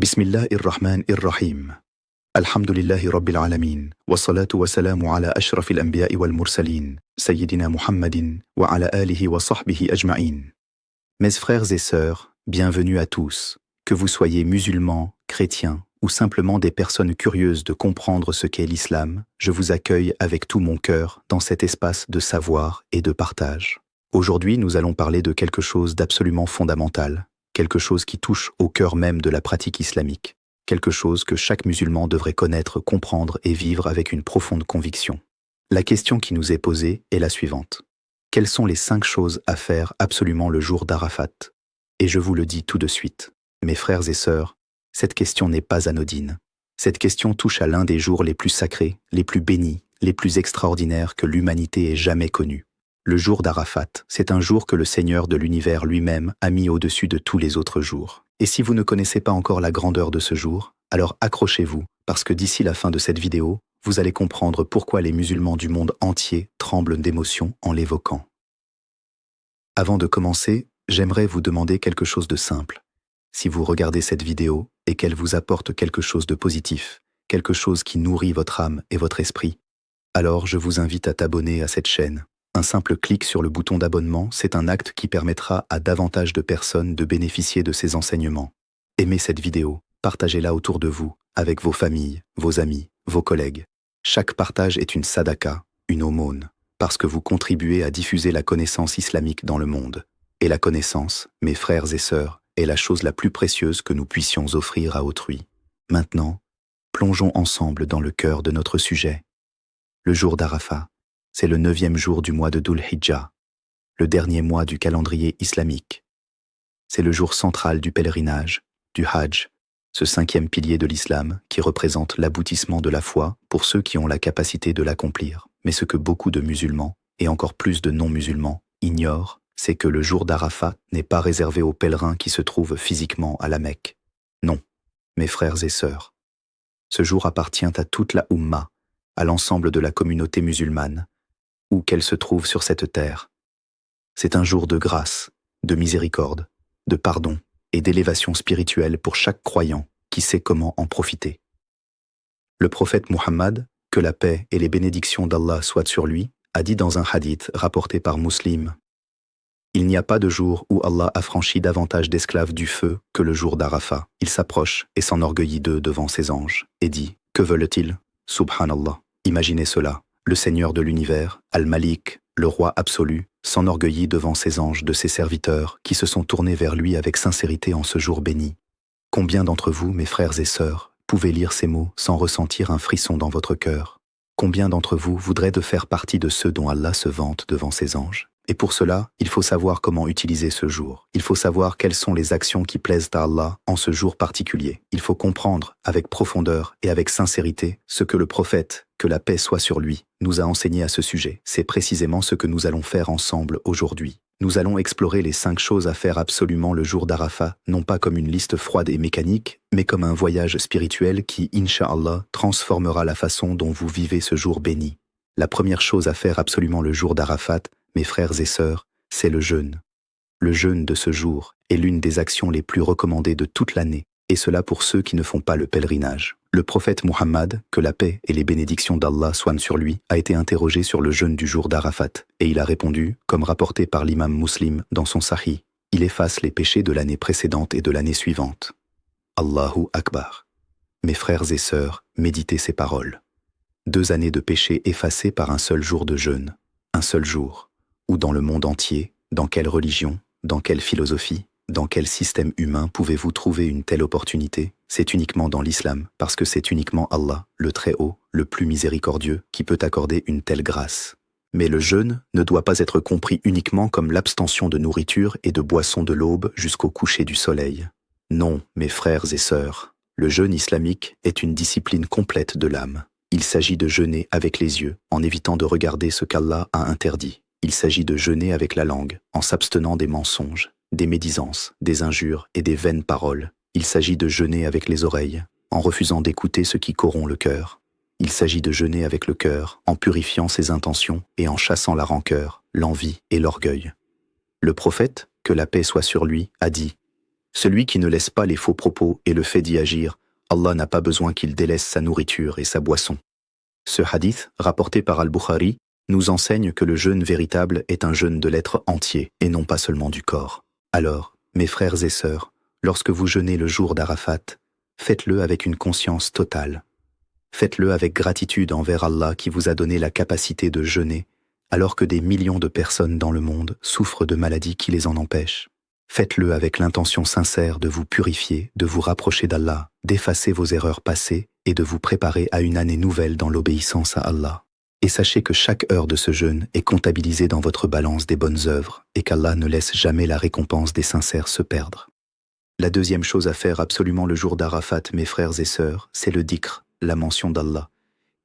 Bismillahir-Rahmanir-Rahim. Alhamdulillahi Rabbil Alamin. Wa salatu wa salamu ala ashrafil anbiya'i wal mursalin. Sayyidina Muhammadin wa ala alihi wa sahbihi ajma'in. Mes frères et sœurs, bienvenue à tous. Que vous soyez musulmans, chrétiens ou simplement des personnes curieuses de comprendre ce qu'est l'islam, je vous accueille avec tout mon cœur dans cet espace de savoir et de partage. Aujourd'hui, nous allons parler de quelque chose d'absolument fondamental, quelque chose qui touche au cœur même de la pratique islamique, quelque chose que chaque musulman devrait connaître, comprendre et vivre avec une profonde conviction. La question qui nous est posée est la suivante. Quelles sont les 5 choses à faire absolument le jour d'Arafat? Et je vous le dis tout de suite, mes frères et sœurs, cette question n'est pas anodine. Cette question touche à l'un des jours les plus sacrés, les plus bénis, les plus extraordinaires que l'humanité ait jamais connus. Le jour d'Arafat, c'est un jour que le Seigneur de l'univers lui-même a mis au-dessus de tous les autres jours. Et si vous ne connaissez pas encore la grandeur de ce jour, alors accrochez-vous, parce que d'ici la fin de cette vidéo, vous allez comprendre pourquoi les musulmans du monde entier tremblent d'émotion en l'évoquant. Avant de commencer, j'aimerais vous demander quelque chose de simple. Si vous regardez cette vidéo et qu'elle vous apporte quelque chose de positif, quelque chose qui nourrit votre âme et votre esprit, alors je vous invite à t'abonner à cette chaîne. Un simple clic sur le bouton d'abonnement, c'est un acte qui permettra à davantage de personnes de bénéficier de ces enseignements. Aimez cette vidéo, partagez-la autour de vous, avec vos familles, vos amis, vos collègues. Chaque partage est une sadaqa, une aumône, parce que vous contribuez à diffuser la connaissance islamique dans le monde. Et la connaissance, mes frères et sœurs, est la chose la plus précieuse que nous puissions offrir à autrui. Maintenant, plongeons ensemble dans le cœur de notre sujet. Le jour d'Arafat. C'est le 9e jour du mois de Dhul Hijjah, le dernier mois du calendrier islamique. C'est le jour central du pèlerinage, du Hajj, ce 5e pilier de l'islam qui représente l'aboutissement de la foi pour ceux qui ont la capacité de l'accomplir. Mais ce que beaucoup de musulmans, et encore plus de non-musulmans, ignorent, c'est que le jour d'Arafat n'est pas réservé aux pèlerins qui se trouvent physiquement à la Mecque. Non, mes frères et sœurs. Ce jour appartient à toute la Ummah, à l'ensemble de la communauté musulmane, où qu'elle se trouve sur cette terre. C'est un jour de grâce, de miséricorde, de pardon et d'élévation spirituelle pour chaque croyant qui sait comment en profiter. Le prophète Muhammad, que la paix et les bénédictions d'Allah soient sur lui, a dit dans un hadith rapporté par Muslim: « Il n'y a pas de jour où Allah affranchit davantage d'esclaves du feu que le jour d'Arafat. Il s'approche et s'enorgueillit d'eux devant ses anges, et dit: Que veulent-ils? Subhanallah. Imaginez cela. Le Seigneur de l'univers, Al-Malik, le roi absolu, s'enorgueillit devant ses anges de ses serviteurs qui se sont tournés vers lui avec sincérité en ce jour béni. Combien d'entre vous, mes frères et sœurs, pouvez lire ces mots sans ressentir un frisson dans votre cœur? Combien d'entre vous voudraient de faire partie de ceux dont Allah se vante devant ses anges? Et pour cela, il faut savoir comment utiliser ce jour. Il faut savoir quelles sont les actions qui plaisent à Allah en ce jour particulier. Il faut comprendre avec profondeur et avec sincérité ce que le prophète, que la paix soit sur lui, nous a enseigné à ce sujet. C'est précisément ce que nous allons faire ensemble aujourd'hui. Nous allons explorer les 5 choses à faire absolument le jour d'Arafat, non pas comme une liste froide et mécanique, mais comme un voyage spirituel qui, Inch'Allah, transformera la façon dont vous vivez ce jour béni. La première chose à faire absolument le jour d'Arafat, mes frères et sœurs, c'est le jeûne. Le jeûne de ce jour est l'une des actions les plus recommandées de toute l'année, et cela pour ceux qui ne font pas le pèlerinage. Le prophète Muhammad, que la paix et les bénédictions d'Allah soient sur lui, a été interrogé sur le jeûne du jour d'Arafat, et il a répondu, comme rapporté par l'imam Muslim dans son Sahih: il efface les péchés de l'année précédente et de l'année suivante. Allahu Akbar. Mes frères et sœurs, méditez ces paroles. 2 années de péchés effacés par un seul jour de jeûne. Un seul jour. Ou dans le monde entier, dans quelle religion, dans quelle philosophie, dans quel système humain pouvez-vous trouver une telle opportunité? C'est uniquement dans l'islam, parce que c'est uniquement Allah, le Très-Haut, le plus miséricordieux, qui peut accorder une telle grâce. Mais le jeûne ne doit pas être compris uniquement comme l'abstention de nourriture et de boissons de l'aube jusqu'au coucher du soleil. Non, mes frères et sœurs, le jeûne islamique est une discipline complète de l'âme. Il s'agit de jeûner avec les yeux, en évitant de regarder ce qu'Allah a interdit. Il s'agit de jeûner avec la langue, en s'abstenant des mensonges, des médisances, des injures et des vaines paroles. Il s'agit de jeûner avec les oreilles, en refusant d'écouter ce qui corrompt le cœur. Il s'agit de jeûner avec le cœur, en purifiant ses intentions et en chassant la rancœur, l'envie et l'orgueil. Le prophète, que la paix soit sur lui, a dit: Celui qui ne laisse pas les faux propos et le fait d'y agir, Allah n'a pas besoin qu'il délaisse sa nourriture et sa boisson. Ce hadith, rapporté par Al-Bukhari, nous enseigne que le jeûne véritable est un jeûne de l'être entier et non pas seulement du corps. Alors, mes frères et sœurs, lorsque vous jeûnez le jour d'Arafat, faites-le avec une conscience totale. Faites-le avec gratitude envers Allah qui vous a donné la capacité de jeûner, alors que des millions de personnes dans le monde souffrent de maladies qui les en empêchent. Faites-le avec l'intention sincère de vous purifier, de vous rapprocher d'Allah, d'effacer vos erreurs passées et de vous préparer à une année nouvelle dans l'obéissance à Allah. Et sachez que chaque heure de ce jeûne est comptabilisée dans votre balance des bonnes œuvres et qu'Allah ne laisse jamais la récompense des sincères se perdre. La deuxième chose à faire absolument le jour d'Arafat, mes frères et sœurs, c'est le dhikr, la mention d'Allah,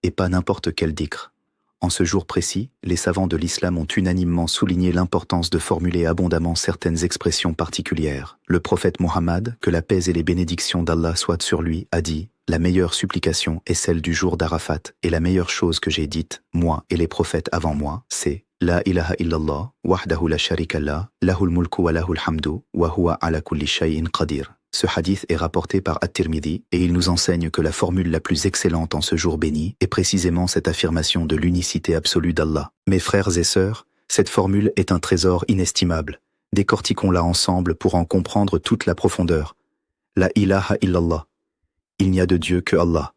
et pas n'importe quel dhikr. En ce jour précis, les savants de l'islam ont unanimement souligné l'importance de formuler abondamment certaines expressions particulières. Le prophète Mohammed, que la paix et les bénédictions d'Allah soient sur lui, a dit « La meilleure supplication est celle du jour d'Arafat, et la meilleure chose que j'ai dite, moi et les prophètes avant moi, c'est « La ilaha illallah, wahdahu la sharika lah, lahul mulku wa lahul hamdu, wa huwa ala kulli shay'in qadir ». Ce hadith est rapporté par At-Tirmidhi et il nous enseigne que la formule la plus excellente en ce jour béni est précisément cette affirmation de l'unicité absolue d'Allah. Mes frères et sœurs, cette formule est un trésor inestimable. Décortiquons-la ensemble pour en comprendre toute la profondeur. La ilaha illallah. Il n'y a de Dieu que Allah.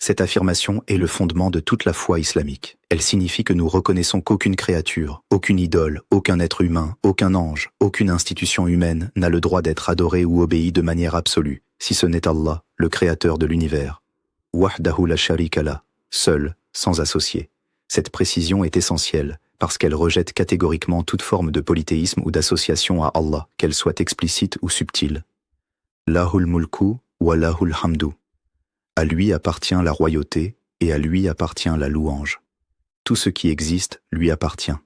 Cette affirmation est le fondement de toute la foi islamique. Elle signifie que nous reconnaissons qu'aucune créature, aucune idole, aucun être humain, aucun ange, aucune institution humaine n'a le droit d'être adoré ou obéi de manière absolue, si ce n'est Allah, le créateur de l'univers. Wahdahu la sharika lah, seul, sans associé. Cette précision est essentielle, parce qu'elle rejette catégoriquement toute forme de polythéisme ou d'association à Allah, qu'elle soit explicite ou subtile. Lahul mulku wa lahul hamdu. À lui appartient la royauté et à lui appartient la louange. Tout ce qui existe lui appartient.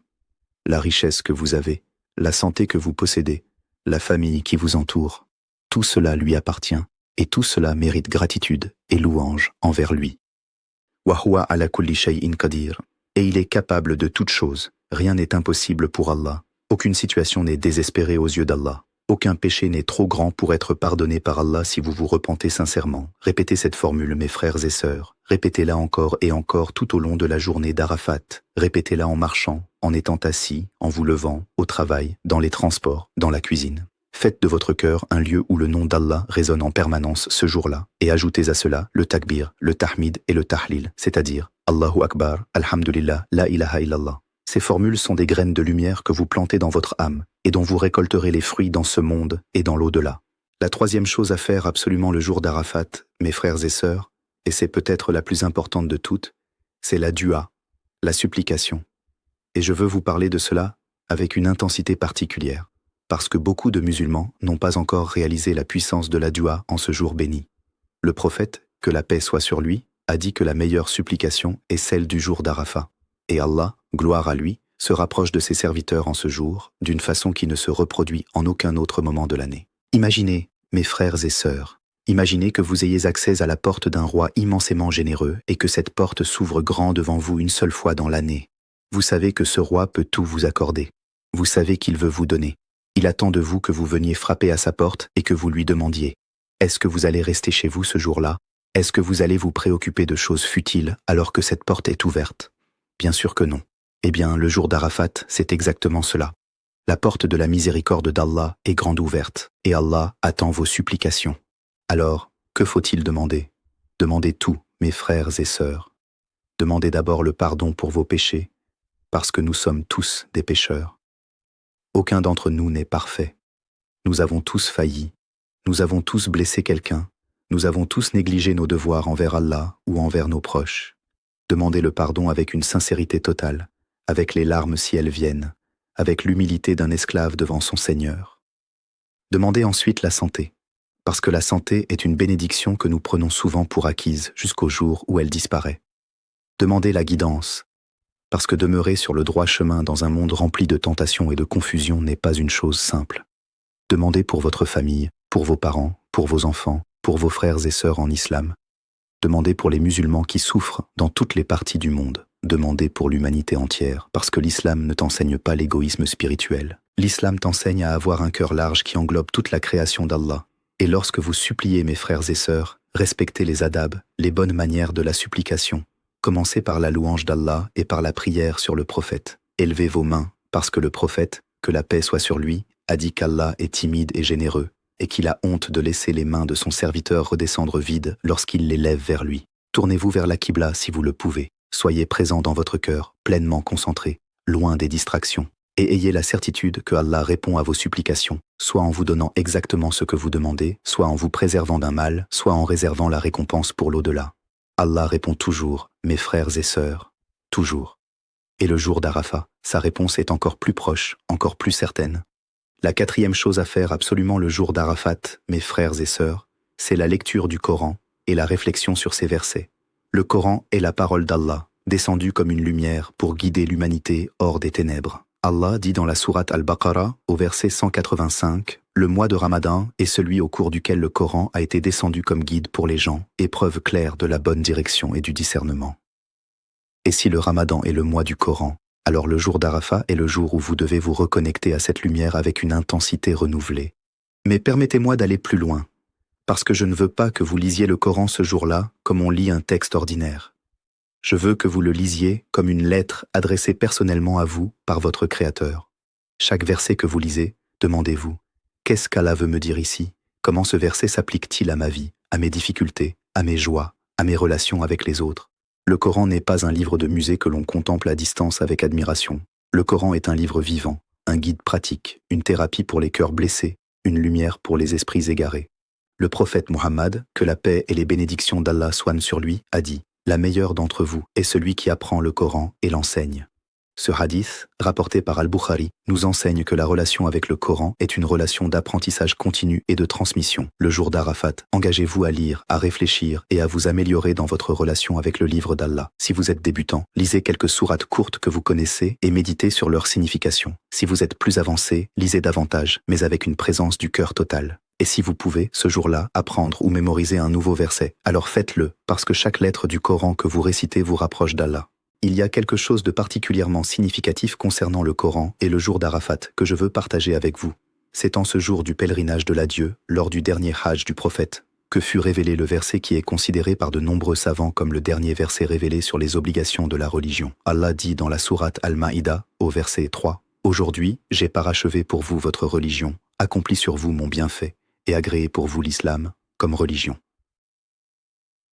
La richesse que vous avez, la santé que vous possédez, la famille qui vous entoure, tout cela lui appartient et tout cela mérite gratitude et louange envers lui. Wa huwa ala kulli shay'in qadir. Et il est capable de toutes choses. Rien n'est impossible pour Allah. Aucune situation n'est désespérée aux yeux d'Allah. Aucun péché n'est trop grand pour être pardonné par Allah si vous vous repentez sincèrement. Répétez cette formule, mes frères et sœurs. Répétez-la encore et encore tout au long de la journée d'Arafat. Répétez-la en marchant, en étant assis, en vous levant, au travail, dans les transports, dans la cuisine. Faites de votre cœur un lieu où le nom d'Allah résonne en permanence ce jour-là, et ajoutez à cela le takbir, le tahmid et le tahlil, c'est-à-dire Allahu Akbar, Alhamdulillah, La ilaha illallah. Ces formules sont des graines de lumière que vous plantez dans votre âme et dont vous récolterez les fruits dans ce monde et dans l'au-delà. La troisième chose à faire absolument le jour d'Arafat, mes frères et sœurs, et c'est peut-être la plus importante de toutes, c'est la dua, la supplication. Et je veux vous parler de cela avec une intensité particulière, parce que beaucoup de musulmans n'ont pas encore réalisé la puissance de la dua en ce jour béni. Le prophète, que la paix soit sur lui, a dit que la meilleure supplication est celle du jour d'Arafat. Et Allah, gloire à lui, se rapproche de ses serviteurs en ce jour, d'une façon qui ne se reproduit en aucun autre moment de l'année. Imaginez, mes frères et sœurs, imaginez que vous ayez accès à la porte d'un roi immensément généreux et que cette porte s'ouvre grand devant vous une seule fois dans l'année. Vous savez que ce roi peut tout vous accorder. Vous savez qu'il veut vous donner. Il attend de vous que vous veniez frapper à sa porte et que vous lui demandiez « Est-ce que vous allez rester chez vous ce jour-là ? Est-ce que vous allez vous préoccuper de choses futiles alors que cette porte est ouverte ? » Bien sûr que non. Eh bien, le jour d'Arafat, c'est exactement cela. La porte de la miséricorde d'Allah est grande ouverte, et Allah attend vos supplications. Alors, que faut-il demander? Demandez tout, mes frères et sœurs. Demandez d'abord le pardon pour vos péchés, parce que nous sommes tous des pécheurs. Aucun d'entre nous n'est parfait. Nous avons tous failli, nous avons tous blessé quelqu'un, nous avons tous négligé nos devoirs envers Allah ou envers nos proches. Demandez le pardon avec une sincérité totale, avec les larmes si elles viennent, avec l'humilité d'un esclave devant son Seigneur. Demandez ensuite la santé, parce que la santé est une bénédiction que nous prenons souvent pour acquise jusqu'au jour où elle disparaît. Demandez la guidance, parce que demeurer sur le droit chemin dans un monde rempli de tentations et de confusion n'est pas une chose simple. Demandez pour votre famille, pour vos parents, pour vos enfants, pour vos frères et sœurs en islam. Demandez pour les musulmans qui souffrent dans toutes les parties du monde. Demandez pour l'humanité entière, parce que l'islam ne t'enseigne pas l'égoïsme spirituel. L'islam t'enseigne à avoir un cœur large qui englobe toute la création d'Allah, Et lorsque vous suppliez, mes frères et sœurs, respectez les adabs, les bonnes manières de la supplication. Commencez par la louange d'Allah et par la prière sur le prophète. Élevez vos mains, parce que le prophète, que la paix soit sur lui, a dit qu'Allah est timide et généreux, et qu'il a honte de laisser les mains de son serviteur redescendre vides lorsqu'il les lève vers lui. Tournez-vous vers la Qibla si vous le pouvez. Soyez présent dans votre cœur, pleinement concentré, loin des distractions. Et ayez la certitude que Allah répond à vos supplications, soit en vous donnant exactement ce que vous demandez, soit en vous préservant d'un mal, soit en réservant la récompense pour l'au-delà. Allah répond toujours, mes frères et sœurs, toujours. Et le jour d'Arafat, sa réponse est encore plus proche, encore plus certaine. La quatrième chose à faire absolument le jour d'Arafat, mes frères et sœurs, c'est la lecture du Coran et la réflexion sur ces versets. Le Coran est la parole d'Allah, descendue comme une lumière pour guider l'humanité hors des ténèbres. Allah dit dans la sourate Al-Baqarah, au verset 185, « Le mois de Ramadan est celui au cours duquel le Coran a été descendu comme guide pour les gens, épreuve claire de la bonne direction et du discernement. » Et si le Ramadan est le mois du Coran, alors le jour d'Arafat est le jour où vous devez vous reconnecter à cette lumière avec une intensité renouvelée. Mais permettez-moi d'aller plus loin, parce que je ne veux pas que vous lisiez le Coran ce jour-là comme on lit un texte ordinaire. Je veux que vous le lisiez comme une lettre adressée personnellement à vous par votre Créateur. Chaque verset que vous lisez, demandez-vous, qu'est-ce qu'Allah veut me dire ici? Comment ce verset s'applique-t-il à ma vie, à mes difficultés, à mes joies, à mes relations avec les autres? Le Coran n'est pas un livre de musée que l'on contemple à distance avec admiration. Le Coran est un livre vivant, un guide pratique, une thérapie pour les cœurs blessés, une lumière pour les esprits égarés. Le prophète Muhammad, que la paix et les bénédictions d'Allah soient sur lui, a dit « La meilleure d'entre vous est celui qui apprend le Coran et l'enseigne ». Ce hadith, rapporté par Al-Bukhari, nous enseigne que la relation avec le Coran est une relation d'apprentissage continu et de transmission. Le jour d'Arafat, engagez-vous à lire, à réfléchir et à vous améliorer dans votre relation avec le livre d'Allah. Si vous êtes débutant, lisez quelques sourates courtes que vous connaissez et méditez sur leur signification. Si vous êtes plus avancé, lisez davantage, mais avec une présence du cœur totale. Et si vous pouvez, ce jour-là, apprendre ou mémoriser un nouveau verset, alors faites-le, parce que chaque lettre du Coran que vous récitez vous rapproche d'Allah. Il y a quelque chose de particulièrement significatif concernant le Coran et le jour d'Arafat que je veux partager avec vous. C'est en ce jour du pèlerinage de l'adieu, lors du dernier Hajj du prophète, que fut révélé le verset qui est considéré par de nombreux savants comme le dernier verset révélé sur les obligations de la religion. Allah dit dans la sourate Al-Maïda, au verset 3, « Aujourd'hui, j'ai parachevé pour vous votre religion, accompli sur vous mon bienfait, et agréé pour vous l'islam comme religion. »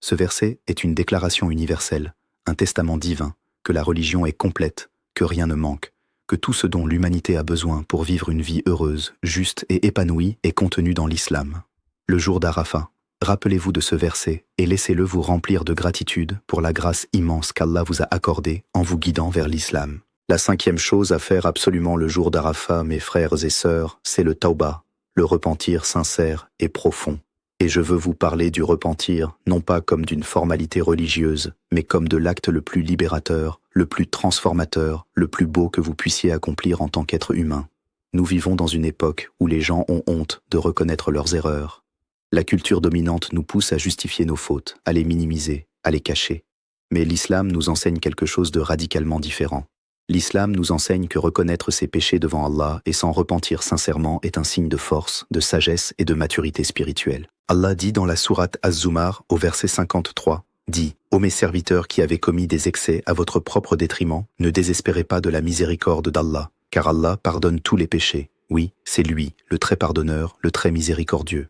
Ce verset est une déclaration universelle, un testament divin, que la religion est complète, que rien ne manque, que tout ce dont l'humanité a besoin pour vivre une vie heureuse, juste et épanouie est contenu dans l'islam. Le jour d'Arafat, rappelez-vous de ce verset et laissez-le vous remplir de gratitude pour la grâce immense qu'Allah vous a accordée en vous guidant vers l'islam. La cinquième chose à faire absolument le jour d'Arafat, mes frères et sœurs, c'est le tawbah, le repentir sincère et profond. Et je veux vous parler du repentir, non pas comme d'une formalité religieuse, mais comme de l'acte le plus libérateur, le plus transformateur, le plus beau que vous puissiez accomplir en tant qu'être humain. Nous vivons dans une époque où les gens ont honte de reconnaître leurs erreurs. La culture dominante nous pousse à justifier nos fautes, à les minimiser, à les cacher. Mais l'islam nous enseigne quelque chose de radicalement différent. L'islam nous enseigne que reconnaître ses péchés devant Allah et s'en repentir sincèrement est un signe de force, de sagesse et de maturité spirituelle. Allah dit dans la sourate Az-Zumar, au verset 53, dit « Ô mes serviteurs qui avez commis des excès à votre propre détriment, ne désespérez pas de la miséricorde d'Allah, car Allah pardonne tous les péchés. Oui, c'est lui, le très pardonneur, le très miséricordieux. »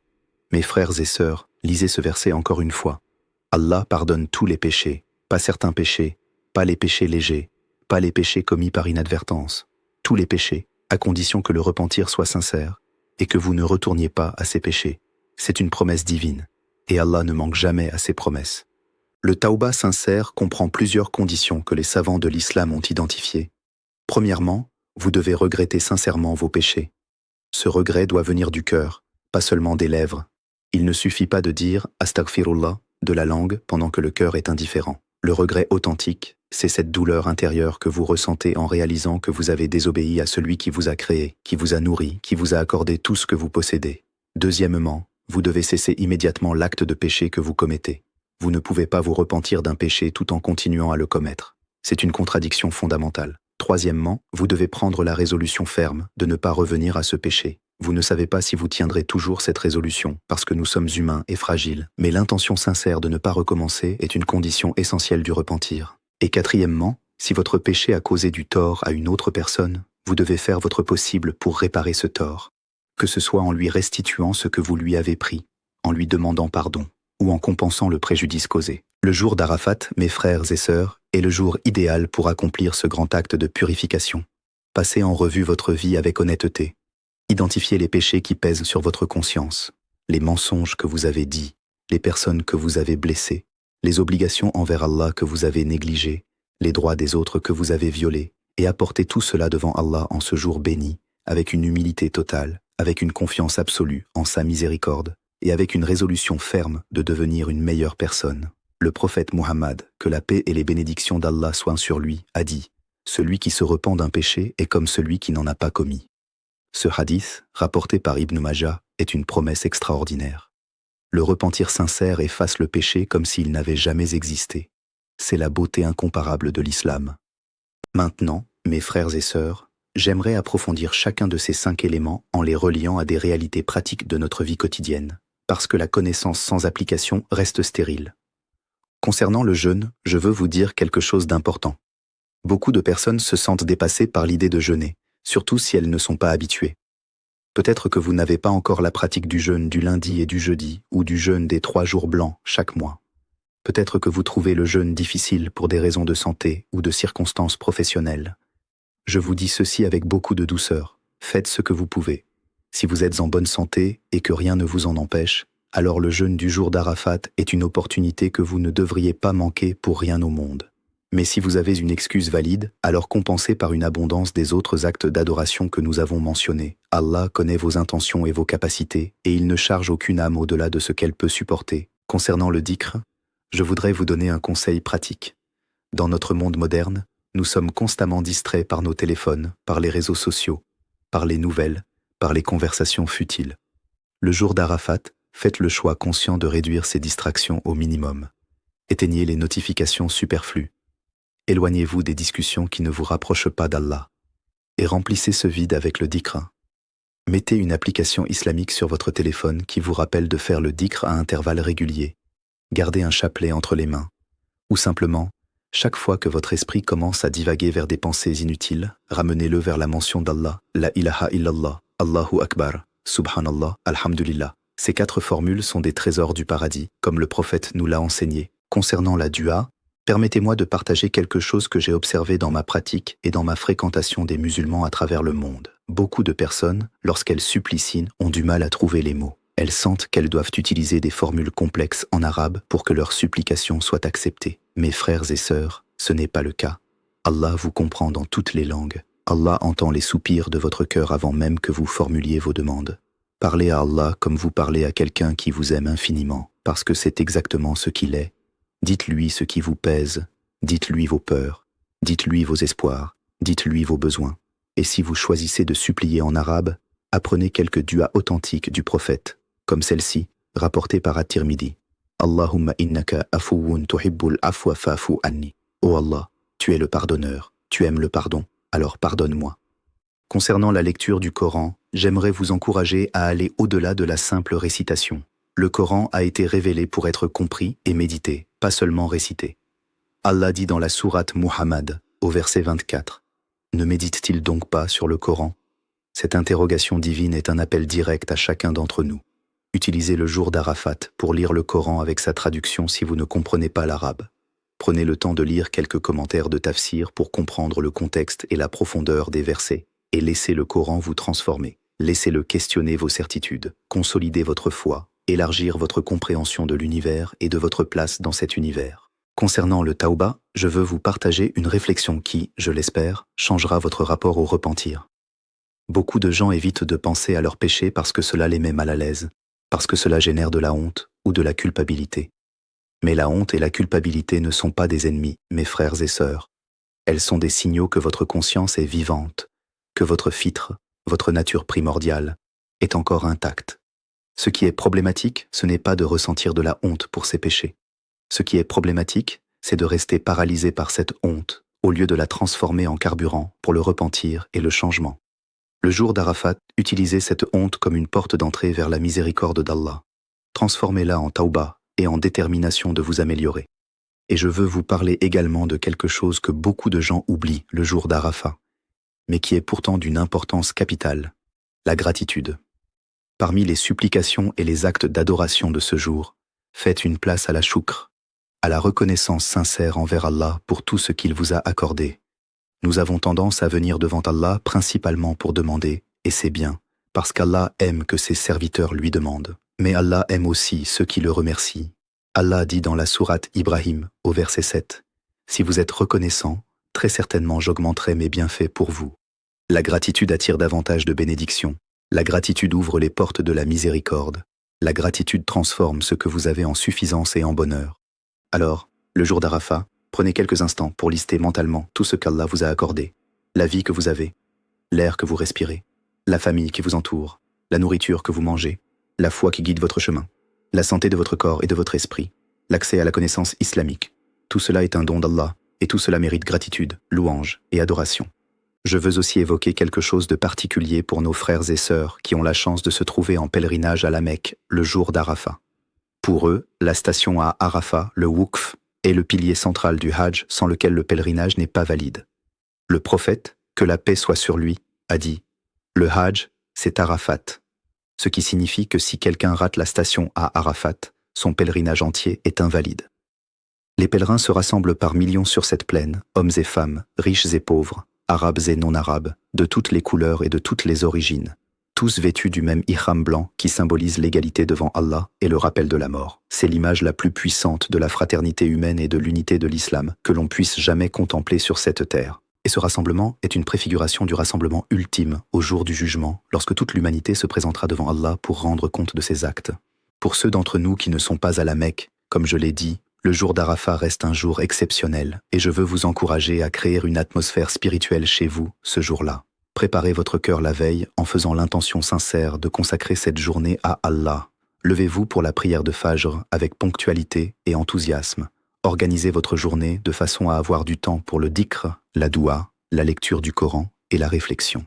Mes frères et sœurs, lisez ce verset encore une fois. Allah pardonne tous les péchés, pas certains péchés, pas les péchés légers, pas les péchés commis par inadvertance, tous les péchés, à condition que le repentir soit sincère et que vous ne retourniez pas à ces péchés. C'est une promesse divine, et Allah ne manque jamais à ses promesses. Le tawbah sincère comprend plusieurs conditions que les savants de l'islam ont identifiées. Premièrement, vous devez regretter sincèrement vos péchés. Ce regret doit venir du cœur, pas seulement des lèvres. Il ne suffit pas de dire « astaghfirullah » de la langue pendant que le cœur est indifférent. Le regret authentique, c'est cette douleur intérieure que vous ressentez en réalisant que vous avez désobéi à celui qui vous a créé, qui vous a nourri, qui vous a accordé tout ce que vous possédez. Deuxièmement, vous devez cesser immédiatement l'acte de péché que vous commettez. Vous ne pouvez pas vous repentir d'un péché tout en continuant à le commettre. C'est une contradiction fondamentale. Troisièmement, vous devez prendre la résolution ferme de ne pas revenir à ce péché. Vous ne savez pas si vous tiendrez toujours cette résolution, parce que nous sommes humains et fragiles, mais l'intention sincère de ne pas recommencer est une condition essentielle du repentir. Et quatrièmement, si votre péché a causé du tort à une autre personne, vous devez faire votre possible pour réparer ce tort, que ce soit en lui restituant ce que vous lui avez pris, en lui demandant pardon, ou en compensant le préjudice causé. Le jour d'Arafat, mes frères et sœurs, est le jour idéal pour accomplir ce grand acte de purification. Passez en revue votre vie avec honnêteté. Identifiez les péchés qui pèsent sur votre conscience, les mensonges que vous avez dits, les personnes que vous avez blessées, les obligations envers Allah que vous avez négligées, les droits des autres que vous avez violés, et apportez tout cela devant Allah en ce jour béni, avec une humilité totale, avec une confiance absolue en sa miséricorde, et avec une résolution ferme de devenir une meilleure personne. Le prophète Muhammad, que la paix et les bénédictions d'Allah soient sur lui, a dit « Celui qui se repent d'un péché est comme celui qui n'en a pas commis ». Ce hadith, rapporté par Ibn Majah, est une promesse extraordinaire. Le repentir sincère efface le péché comme s'il n'avait jamais existé. C'est la beauté incomparable de l'islam. Maintenant, mes frères et sœurs, j'aimerais approfondir chacun de ces 5 éléments en les reliant à des réalités pratiques de notre vie quotidienne, parce que la connaissance sans application reste stérile. Concernant le jeûne, je veux vous dire quelque chose d'important. Beaucoup de personnes se sentent dépassées par l'idée de jeûner, surtout si elles ne sont pas habituées. Peut-être que vous n'avez pas encore la pratique du jeûne du lundi et du jeudi, ou du jeûne des 3 jours blancs chaque mois. Peut-être que vous trouvez le jeûne difficile pour des raisons de santé ou de circonstances professionnelles. Je vous dis ceci avec beaucoup de douceur, faites ce que vous pouvez. Si vous êtes en bonne santé et que rien ne vous en empêche, alors le jeûne du jour d'Arafat est une opportunité que vous ne devriez pas manquer pour rien au monde. Mais si vous avez une excuse valide, alors compensez par une abondance des autres actes d'adoration que nous avons mentionnés. Allah connaît vos intentions et vos capacités, et il ne charge aucune âme au-delà de ce qu'elle peut supporter. Concernant le dhikr, je voudrais vous donner un conseil pratique. Dans notre monde moderne, nous sommes constamment distraits par nos téléphones, par les réseaux sociaux, par les nouvelles, par les conversations futiles. Le jour d'Arafat, faites le choix conscient de réduire ces distractions au minimum. Éteignez les notifications superflues. Éloignez-vous des discussions qui ne vous rapprochent pas d'Allah. Et remplissez ce vide avec le dhikr. Mettez une application islamique sur votre téléphone qui vous rappelle de faire le dhikr à intervalles réguliers. Gardez un chapelet entre les mains. Ou simplement, chaque fois que votre esprit commence à divaguer vers des pensées inutiles, ramenez-le vers la mention d'Allah, la ilaha illallah, Allahu Akbar, Subhanallah, Alhamdulillah. Ces 4 formules sont des trésors du paradis, comme le prophète nous l'a enseigné. Concernant la dua, permettez-moi de partager quelque chose que j'ai observé dans ma pratique et dans ma fréquentation des musulmans à travers le monde. Beaucoup de personnes, lorsqu'elles supplicient, ont du mal à trouver les mots. Elles sentent qu'elles doivent utiliser des formules complexes en arabe pour que leur supplication soit acceptée. Mes frères et sœurs, ce n'est pas le cas. Allah vous comprend dans toutes les langues. Allah entend les soupirs de votre cœur avant même que vous formuliez vos demandes. Parlez à Allah comme vous parlez à quelqu'un qui vous aime infiniment, parce que c'est exactement ce qu'il est. Dites-lui ce qui vous pèse, dites-lui vos peurs, dites-lui vos espoirs, dites-lui vos besoins. Et si vous choisissez de supplier en arabe, apprenez quelques duas authentiques du prophète, comme celle-ci, rapportée par At-Tirmidhi. Allahumma innaka afuwun tuhibbul afwa fa'fu anni. Oh Allah, tu es le pardonneur, tu aimes le pardon, alors pardonne-moi. Concernant la lecture du Coran, j'aimerais vous encourager à aller au-delà de la simple récitation. Le Coran a été révélé pour être compris et médité, pas seulement récité. Allah dit dans la sourate Muhammad, au verset 24, « Ne médite-t-il donc pas sur le Coran ?» Cette interrogation divine est un appel direct à chacun d'entre nous. Utilisez le jour d'Arafat pour lire le Coran avec sa traduction si vous ne comprenez pas l'arabe. Prenez le temps de lire quelques commentaires de tafsir pour comprendre le contexte et la profondeur des versets, et laissez le Coran vous transformer. Laissez-le questionner vos certitudes, consolider votre foi, élargir votre compréhension de l'univers et de votre place dans cet univers. Concernant le Tawbah, je veux vous partager une réflexion qui, je l'espère, changera votre rapport au repentir. Beaucoup de gens évitent de penser à leurs péchés parce que cela les met mal à l'aise, parce que cela génère de la honte ou de la culpabilité. Mais la honte et la culpabilité ne sont pas des ennemis, mes frères et sœurs. Elles sont des signaux que votre conscience est vivante, que votre fitre, votre nature primordiale, est encore intacte. Ce qui est problématique, ce n'est pas de ressentir de la honte pour ses péchés. Ce qui est problématique, c'est de rester paralysé par cette honte, au lieu de la transformer en carburant pour le repentir et le changement. Le jour d'Arafat, utilisez cette honte comme une porte d'entrée vers la miséricorde d'Allah. Transformez-la en tauba et en détermination de vous améliorer. Et je veux vous parler également de quelque chose que beaucoup de gens oublient le jour d'Arafat, mais qui est pourtant d'une importance capitale, la gratitude. Parmi les supplications et les actes d'adoration de ce jour, faites une place à la choukr, à la reconnaissance sincère envers Allah pour tout ce qu'il vous a accordé. Nous avons tendance à venir devant Allah principalement pour demander, et c'est bien, parce qu'Allah aime que ses serviteurs lui demandent. Mais Allah aime aussi ceux qui le remercient. Allah dit dans la sourate Ibrahim, au verset 7, « Si vous êtes reconnaissant, très certainement j'augmenterai mes bienfaits pour vous. » La gratitude attire davantage de bénédictions. La gratitude ouvre les portes de la miséricorde. La gratitude transforme ce que vous avez en suffisance et en bonheur. Alors, le jour d'Arafat, prenez quelques instants pour lister mentalement tout ce qu'Allah vous a accordé. La vie que vous avez, l'air que vous respirez, la famille qui vous entoure, la nourriture que vous mangez, la foi qui guide votre chemin, la santé de votre corps et de votre esprit, l'accès à la connaissance islamique. Tout cela est un don d'Allah et tout cela mérite gratitude, louange et adoration. Je veux aussi évoquer quelque chose de particulier pour nos frères et sœurs qui ont la chance de se trouver en pèlerinage à la Mecque le jour d'Arafat. Pour eux, la station à Arafat, le Wukf, est le pilier central du Hajj sans lequel le pèlerinage n'est pas valide. Le prophète, que la paix soit sur lui, a dit « Le Hajj, c'est Arafat », ce qui signifie que si quelqu'un rate la station à Arafat, son pèlerinage entier est invalide. Les pèlerins se rassemblent par millions sur cette plaine, hommes et femmes, riches et pauvres, arabes et non-arabes, de toutes les couleurs et de toutes les origines, tous vêtus du même ihram blanc qui symbolise l'égalité devant Allah et le rappel de la mort. C'est l'image la plus puissante de la fraternité humaine et de l'unité de l'islam que l'on puisse jamais contempler sur cette terre. Et ce rassemblement est une préfiguration du rassemblement ultime au jour du jugement, lorsque toute l'humanité se présentera devant Allah pour rendre compte de ses actes. Pour ceux d'entre nous qui ne sont pas à la Mecque, comme je l'ai dit, le jour d'Arafat reste un jour exceptionnel et je veux vous encourager à créer une atmosphère spirituelle chez vous ce jour-là. Préparez votre cœur la veille en faisant l'intention sincère de consacrer cette journée à Allah. Levez-vous pour la prière de Fajr avec ponctualité et enthousiasme. Organisez votre journée de façon à avoir du temps pour le dhikr, la doua, la lecture du Coran et la réflexion.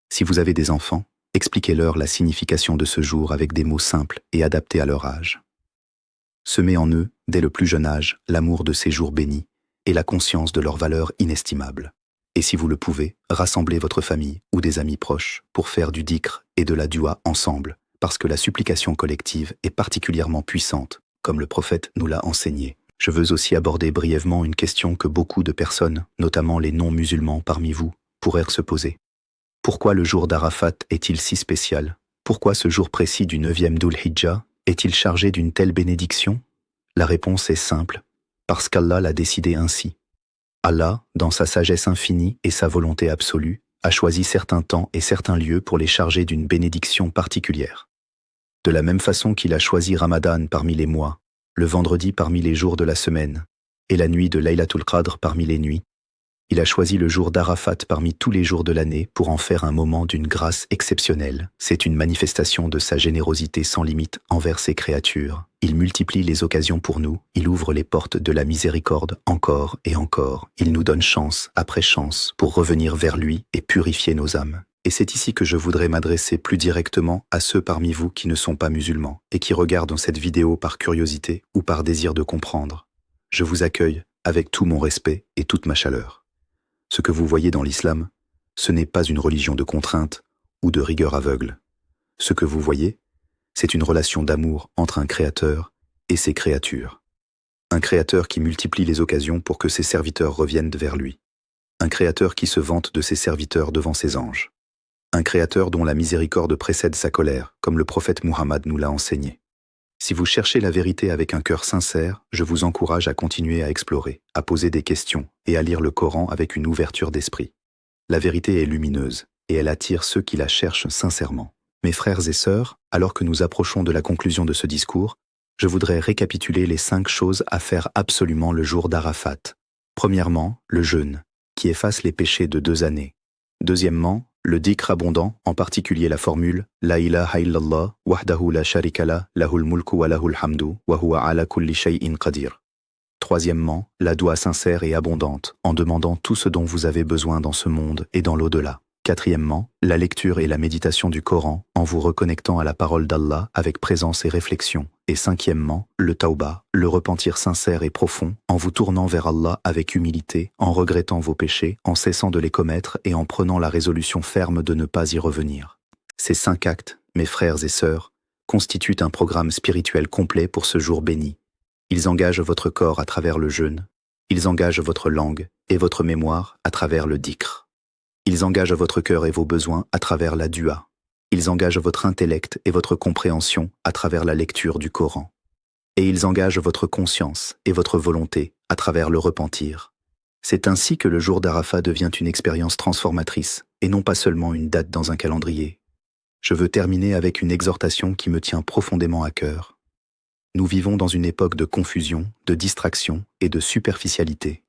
Si vous avez des enfants, expliquez-leur la signification de ce jour avec des mots simples et adaptés à leur âge. Semez en eux, dès le plus jeune âge, l'amour de ces jours bénis et la conscience de leur valeur inestimable. Et si vous le pouvez, rassemblez votre famille ou des amis proches pour faire du dhikr et de la doua ensemble, parce que la supplication collective est particulièrement puissante, comme le prophète nous l'a enseigné. Je veux aussi aborder brièvement une question que beaucoup de personnes, notamment les non-musulmans parmi vous, pourraient se poser. Pourquoi le jour d'Arafat est-il si spécial? Pourquoi ce jour précis du 9e Dhul Hijjah est-il chargé d'une telle bénédiction? La réponse est simple, parce qu'Allah l'a décidé ainsi. Allah, dans sa sagesse infinie et sa volonté absolue, a choisi certains temps et certains lieux pour les charger d'une bénédiction particulière. De la même façon qu'il a choisi Ramadan parmi les mois, le vendredi parmi les jours de la semaine, et la nuit de Laylatul Qadr parmi les nuits, il a choisi le jour d'Arafat parmi tous les jours de l'année pour en faire un moment d'une grâce exceptionnelle. C'est une manifestation de sa générosité sans limite envers ses créatures. Il multiplie les occasions pour nous, il ouvre les portes de la miséricorde encore et encore. Il nous donne chance après chance pour revenir vers lui et purifier nos âmes. Et c'est ici que je voudrais m'adresser plus directement à ceux parmi vous qui ne sont pas musulmans et qui regardent cette vidéo par curiosité ou par désir de comprendre. Je vous accueille avec tout mon respect et toute ma chaleur. Ce que vous voyez dans l'islam, ce n'est pas une religion de contrainte ou de rigueur aveugle. Ce que vous voyez, c'est une relation d'amour entre un créateur et ses créatures. Un créateur qui multiplie les occasions pour que ses serviteurs reviennent vers lui. Un créateur qui se vante de ses serviteurs devant ses anges. Un créateur dont la miséricorde précède sa colère, comme le prophète Muhammad nous l'a enseigné. Si vous cherchez la vérité avec un cœur sincère, je vous encourage à continuer à explorer, à poser des questions et à lire le Coran avec une ouverture d'esprit. La vérité est lumineuse et elle attire ceux qui la cherchent sincèrement. Mes frères et sœurs, alors que nous approchons de la conclusion de ce discours, je voudrais récapituler les 5 choses à faire absolument le jour d'Arafat. Premièrement, le jeûne, qui efface les péchés de 2 années. Deuxièmement, le dhikr abondant, en particulier la formule « La ilaha illallah, wahdahu la sharika la, lahul mulku wa lahul hamdu, wa huwa ala kulli shay'in qadir ». Troisièmement, la doua sincère et abondante, en demandant tout ce dont vous avez besoin dans ce monde et dans l'au-delà. Quatrièmement, la lecture et la méditation du Coran en vous reconnectant à la parole d'Allah avec présence et réflexion. Et cinquièmement, le tawbah, le repentir sincère et profond en vous tournant vers Allah avec humilité, en regrettant vos péchés, en cessant de les commettre et en prenant la résolution ferme de ne pas y revenir. Ces 5 actes, mes frères et sœurs, constituent un programme spirituel complet pour ce jour béni. Ils engagent votre corps à travers le jeûne, ils engagent votre langue et votre mémoire à travers le dhikr. Ils engagent votre cœur et vos besoins à travers la dua. Ils engagent votre intellect et votre compréhension à travers la lecture du Coran. Et ils engagent votre conscience et votre volonté à travers le repentir. C'est ainsi que le jour d'Arafat devient une expérience transformatrice et non pas seulement une date dans un calendrier. Je veux terminer avec une exhortation qui me tient profondément à cœur. Nous vivons dans une époque de confusion, de distraction et de superficialité.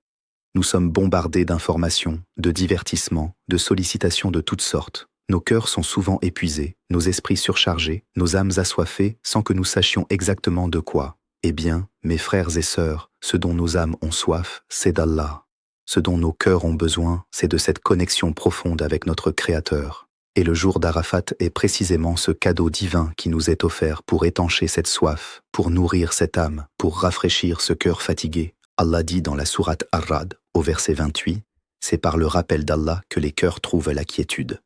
Nous sommes bombardés d'informations, de divertissements, de sollicitations de toutes sortes. Nos cœurs sont souvent épuisés, nos esprits surchargés, nos âmes assoiffées sans que nous sachions exactement de quoi. Eh bien, mes frères et sœurs, ce dont nos âmes ont soif, c'est d'Allah. Ce dont nos cœurs ont besoin, c'est de cette connexion profonde avec notre Créateur. Et le jour d'Arafat est précisément ce cadeau divin qui nous est offert pour étancher cette soif, pour nourrir cette âme, pour rafraîchir ce cœur fatigué. Allah dit dans la sourate Ar-Ra'd, au verset 28, « C'est par le rappel d'Allah que les cœurs trouvent la quiétude. »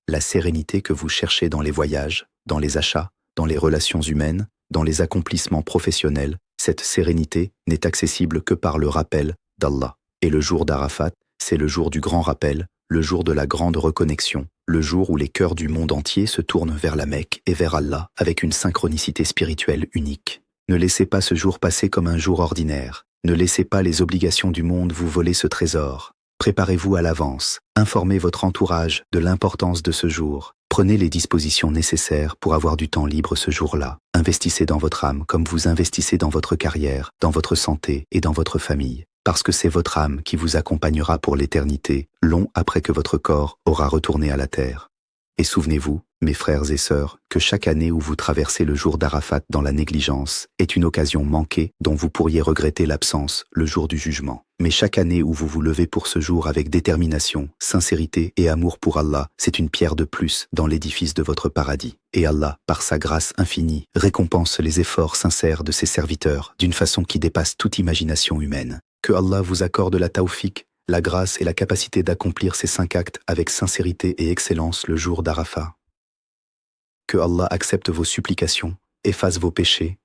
La sérénité que vous cherchez dans les voyages, dans les achats, dans les relations humaines, dans les accomplissements professionnels, cette sérénité n'est accessible que par le rappel d'Allah. Et le jour d'Arafat, c'est le jour du grand rappel, le jour de la grande reconnexion, le jour où les cœurs du monde entier se tournent vers la Mecque et vers Allah avec une synchronicité spirituelle unique. Ne laissez pas ce jour passer comme un jour ordinaire. Ne laissez pas les obligations du monde vous voler ce trésor. Préparez-vous à l'avance, informez votre entourage de l'importance de ce jour. Prenez les dispositions nécessaires pour avoir du temps libre ce jour-là. Investissez dans votre âme comme vous investissez dans votre carrière, dans votre santé et dans votre famille. Parce que c'est votre âme qui vous accompagnera pour l'éternité, long après que votre corps aura retourné à la terre. Et souvenez-vous, mes frères et sœurs, que chaque année où vous traversez le jour d'Arafat dans la négligence est une occasion manquée dont vous pourriez regretter l'absence le jour du jugement. Mais chaque année où vous vous levez pour ce jour avec détermination, sincérité et amour pour Allah, c'est une pierre de plus dans l'édifice de votre paradis. Et Allah, par sa grâce infinie, récompense les efforts sincères de ses serviteurs d'une façon qui dépasse toute imagination humaine. Que Allah vous accorde la tawfiq, la grâce et la capacité d'accomplir ces 5 actes avec sincérité et excellence le jour d'Arafat. Que Allah accepte vos supplications, efface vos péchés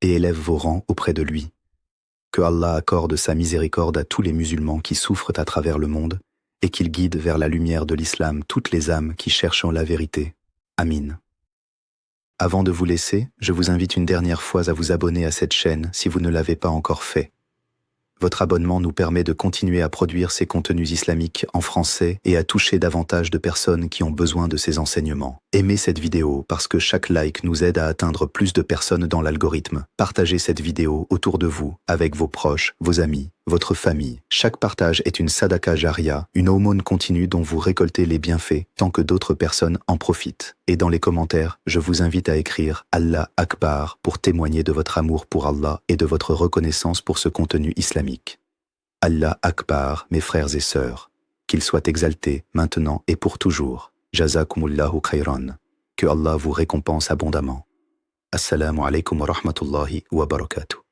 et élève vos rangs auprès de lui. Que Allah accorde sa miséricorde à tous les musulmans qui souffrent à travers le monde et qu'il guide vers la lumière de l'islam toutes les âmes qui cherchent la vérité. Amin. Avant de vous laisser, je vous invite une dernière fois à vous abonner à cette chaîne si vous ne l'avez pas encore fait. Votre abonnement nous permet de continuer à produire ces contenus islamiques en français et à toucher davantage de personnes qui ont besoin de ces enseignements. Aimez cette vidéo parce que chaque like nous aide à atteindre plus de personnes dans l'algorithme. Partagez cette vidéo autour de vous, avec vos proches, vos amis, votre famille. Chaque partage est une sadaqa jaria, une aumône continue dont vous récoltez les bienfaits tant que d'autres personnes en profitent. Et dans les commentaires, je vous invite à écrire Allah Akbar pour témoigner de votre amour pour Allah et de votre reconnaissance pour ce contenu islamique. Allah Akbar, mes frères et sœurs, qu'il soit exalté maintenant et pour toujours. Jazakumullahu khayran. Que Allah vous récompense abondamment. Assalamu alaikum wa rahmatullahi wa barakatuh.